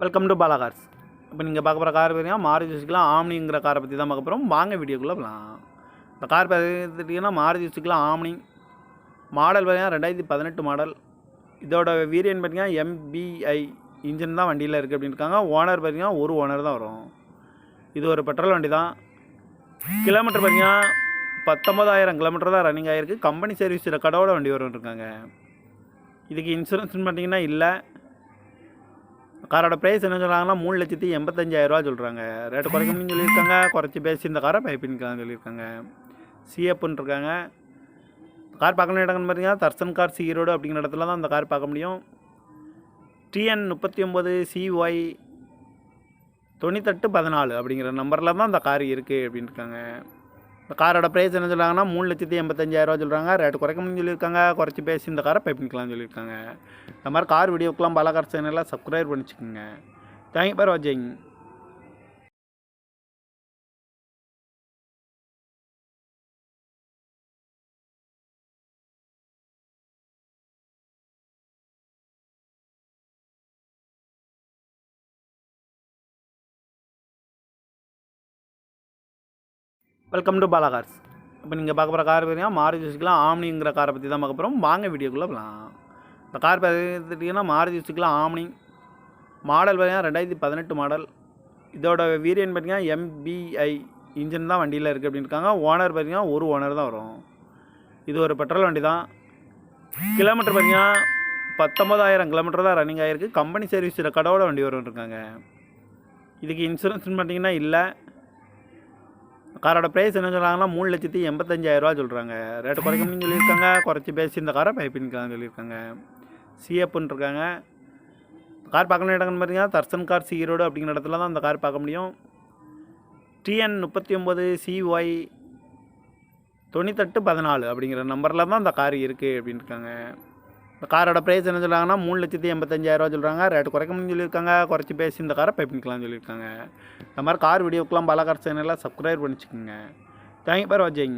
Welcome to Bala cars. இப்போ நீங்கள் பார்க்க போகிற கார் பார்த்தீங்கன்னா மாருதி சுசுக்கிலாம் ஆம்னிங்கிற காரை பற்றி தான் பார்க்க போகிறோம். வாங்க வீடியோக்குள்ளே போகலாம். இந்த கார் பார்த்துட்டிங்கன்னா மாருதி சுசுக்கிலாம் ஆம்னி மாடல் பார்த்தீங்கன்னா 2018 மாடல். இதோட வேரியன்ட் பார்த்தீங்கன்னா MBI இன்ஜின் தான் வண்டியில் இருக்குது அப்படின்னு இருக்காங்க. ஓனர் பார்த்தீங்கன்னா ஒரு ஓனர் தான் வரும். இது ஒரு பெட்ரோல் வண்டி தான். கிலோமீட்டர் பார்த்தீங்கன்னா 19,000 கிலோமீட்டர் தான் ரன்னிங் ஆகிருக்கு. கம்பெனி சர்வீஸ் ரெக்கார்டோட வண்டி வரும்னு இருக்காங்க. இதுக்கு இன்சூரன்ஸ்னு பார்த்தீங்கன்னா இல்லை. காரோட ப்ரைஸ் என்ன சொல்கிறாங்கன்னா 3,85,000 சொல்கிறாங்க. ரேட்டு குறைக்கணும்னு சொல்லியிருக்காங்க. குறைச்சி பேசி இந்த காரை பைப்பின்னுக்கான்னு சொல்லியிருக்காங்க. சிஎப்னு இருக்காங்க. கார் பார்க்கணும் இடங்கன்னு பார்த்தீங்கன்னா தர்சன் கார்ஸ் ஈரோடு அப்படிங்கிற இடத்துல தான் அந்த கார் பார்க்க முடியும். TN 39CY 9814 அப்படிங்கிற நம்பரில் தான் அந்த கார் இருக்குது அப்படின்னு இருக்காங்க. இந்த காரோட ப்ரைஸ் என்ன சொல்கிறாங்கன்னா 3,85,000 சொல்கிறாங்க. ரேட்டு குறைக்கணும்னு சொல்லியிருக்காங்க. குறைச்சி பேசி இந்த காரை பைப்பின்னுக்கலாம்னு சொல்லியிருக்காங்க. இந்த மாதிரி கார் வீடியோக்கெலாம் பாலா கார் சேனலில் சப்ஸ்கிரைப் பண்ணிச்சுக்கோங்க. தேங்க்யூ ஃபார் வாட்சிங். Welcome to Bala cars. இப்போ நீங்கள் பார்க்க போகிற கார் பார்த்தீங்கன்னா மாருதி சுசுக்கிலாம் ஆம்னிங்கிற காரை பற்றி தான் பார்க்க போகிறோம். வாங்க வீடியோக்குள்ளே போகலாம். இந்த கார் பார்த்துட்டிங்கன்னா மாருதி சுசுக்கிலாம் ஆம்னி மாடல் பார்த்தீங்கன்னா 2018 மாடல். இதோட வேரியன்ட் பார்த்தீங்கன்னா MBI இன்ஜின் தான் வண்டியில் இருக்குது அப்படின்னு இருக்காங்க. ஓனர் பார்த்தீங்கன்னா ஒரு ஓனர் தான் வரும். இது ஒரு பெட்ரோல் வண்டி தான். கிலோமீட்டர் பார்த்தீங்கன்னா 19,000 கிலோமீட்டர் தான் ரன்னிங் ஆகிருக்கு. கம்பெனி சர்வீஸ் ரெக்கார்டோட வண்டி வரும்னு இருக்காங்க. இதுக்கு இன்சூரன்ஸ்னு பார்த்தீங்கன்னா இல்லை. காரோட ப்ரைஸ் என்ன சொல்கிறாங்கன்னா 3,85,000 சொல்கிறாங்க. ரேட்டு குறைக்கணும்னு சொல்லியிருக்காங்க. குறைச்சி பேசி இந்த காரை பைப்பின்னுக்கான்னு சொல்லியிருக்காங்க. சிஎப்னு இருக்காங்க. கார் பார்க்கணும் இடங்கன்னு பார்த்தீங்கன்னா தர்சன் கார்ஸ் ஈரோடு அப்படிங்கிற இடத்துல தான் அந்த கார் பார்க்க முடியும். TN 39CY 9814 அப்படிங்கிற நம்பரில் தான் அந்த கார் இருக்குது அப்படின்னு இருக்காங்க. இந்த காரோட ப்ரைஸ் என்ன சொல்கிறாங்கன்னா 3,85,000 சொல்கிறாங்க. ரேட்டு குறைக்கணும்னு சொல்லியிருக்காங்க. குறைச்சி பேசி இந்த காரை பைப்பின்னுக்கலாம்னு சொல்லியிருக்காங்க. இந்த மாதிரி கார் வீடியோக்கெலாம் பாலா கார் சேனலில் சப்ஸ்கிரைப் பண்ணிச்சுக்கோங்க. தேங்க்யூ ஃபார் வாட்சிங்.